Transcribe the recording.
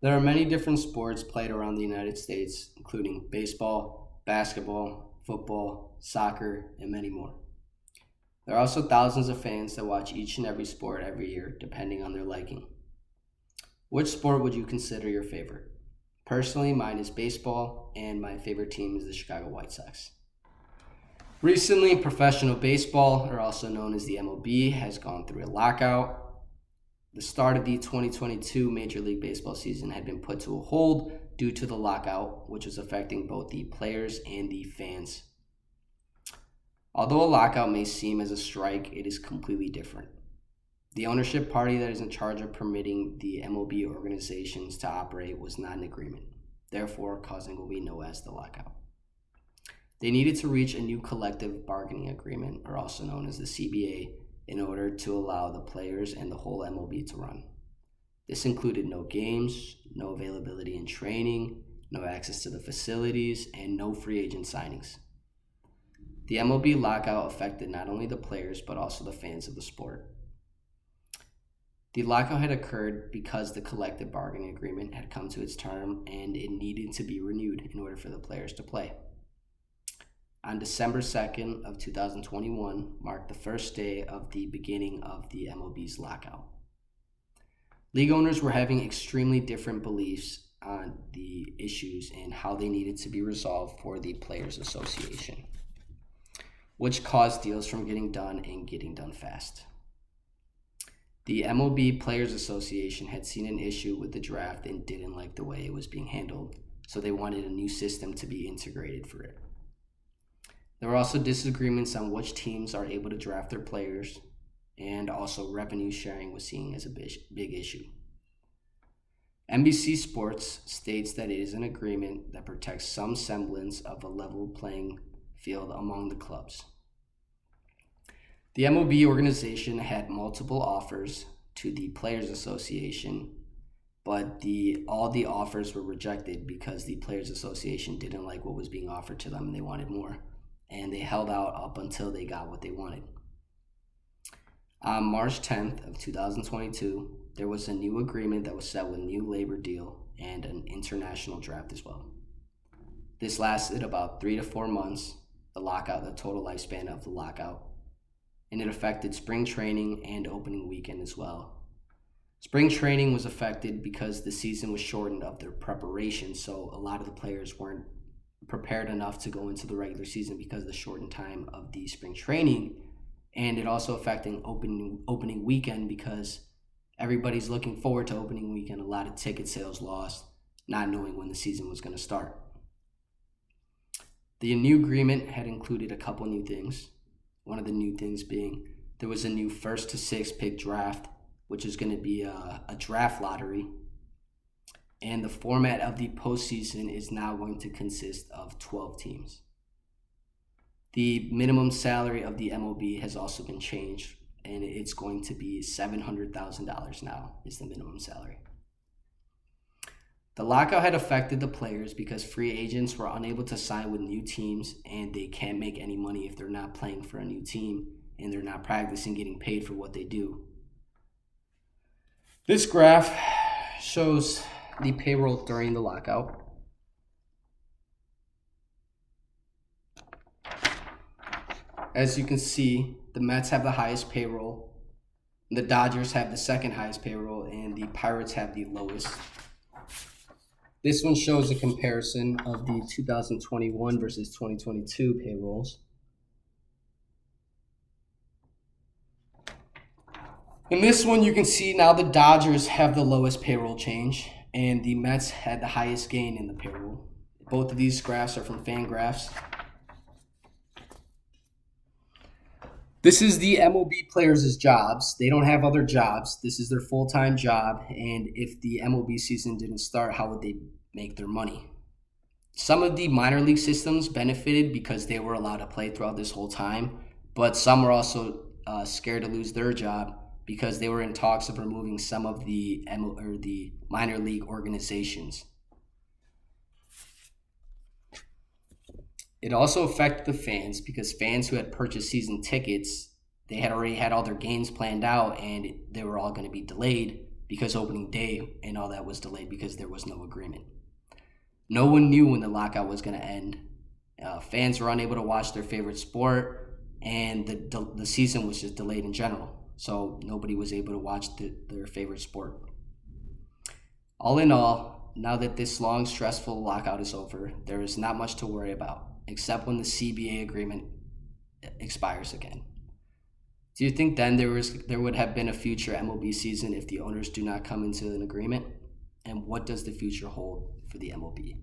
There are many different sports played around the United States, including baseball, basketball, football, soccer, and many more. There are also thousands of fans that watch each and every sport every year, depending on their liking. Which sport would you consider your favorite? Personally, mine is baseball, and my favorite team is the Chicago White Sox. Recently, professional baseball, or also known as the MLB, has gone through a lockout. The start of the 2022 Major League Baseball season had been put to a hold due to the lockout, which was affecting both the players and the fans. Although a lockout may seem as a strike, it is completely different. The ownership party that is in charge of permitting the MLB organizations to operate was not in agreement, therefore causing what we know as the lockout. They needed to reach a new collective bargaining agreement, or also known as the CBA, in order to allow the players and the whole MLB to run. This included no games, no availability in training, no access to the facilities, and no free agent signings. The MLB lockout affected not only the players but also the fans of the sport. The lockout had occurred because the collective bargaining agreement had come to its term and it needed to be renewed in order for the players to play. On December 2nd of 2021 marked the first day of the beginning of the MLB's lockout. League owners were having extremely different beliefs on the issues and how they needed to be resolved for the Players Association, which caused deals from getting done and getting done fast. The MLB Players Association had seen an issue with the draft and didn't like the way it was being handled, so they wanted a new system to be integrated for it. There were also disagreements on which teams are able to draft their players, and also revenue sharing was seen as a big issue. NBC Sports states that it is an agreement that protects some semblance of a level playing field among the clubs. The MLB organization had multiple offers to the Players Association, but all the offers were rejected because the Players Association didn't like what was being offered to them and they wanted more. And they held out up until they got what they wanted. On March 10th of 2022, there was a new agreement that was set with a new labor deal and an international draft as well. This lasted about 3 to 4 months, the total lifespan of the lockout, and it affected spring training and opening weekend as well. Spring training was affected because the season was shortened of their preparation, so a lot of the players weren't prepared enough to go into the regular season because of the shortened time of the spring training, and it also affecting opening weekend because everybody's looking forward to opening weekend. A lot of ticket sales lost, not knowing when the season was going to start. The new agreement had included a couple new things. One of the new things being there was a new 1st to 6th pick draft, which is going to be a draft lottery. And the format of the postseason is now going to consist of 12 teams. The minimum salary of the MLB has also been changed, and it's going to be $700,000 now is the minimum salary. The lockout had affected the players because free agents were unable to sign with new teams, and they can't make any money if they're not playing for a new team and they're not practicing getting paid for what they do. This graph shows the payroll during the lockout. As you can see, the Mets have the highest payroll, the Dodgers have the second highest payroll, and the Pirates have the lowest. This one shows a comparison of the 2021 versus 2022 payrolls. In this one, you can see now the Dodgers have the lowest payroll change, and the Mets had the highest gain in the payroll. Both of these graphs are from Fangraphs. This is the MLB players' jobs. They don't have other jobs. This is their full-time job, and if the MLB season didn't start, how would they make their money? Some of the minor league systems benefited because they were allowed to play throughout this whole time, but some were also scared to lose their job because they were in talks of removing some of the minor league organizations. It also affected the fans because fans who had purchased season tickets, they had already had all their games planned out and they were all going to be delayed because opening day and all that was delayed because there was no agreement. No one knew when the lockout was going to end. Fans were unable to watch their favorite sport, and the season was just delayed in general. So nobody was able to watch their favorite sport. All in all, now that this long, stressful lockout is over, there is not much to worry about, except when the CBA agreement expires again. Do you think then there would have been a future MLB season if the owners do not come into an agreement? And what does the future hold for the MLB?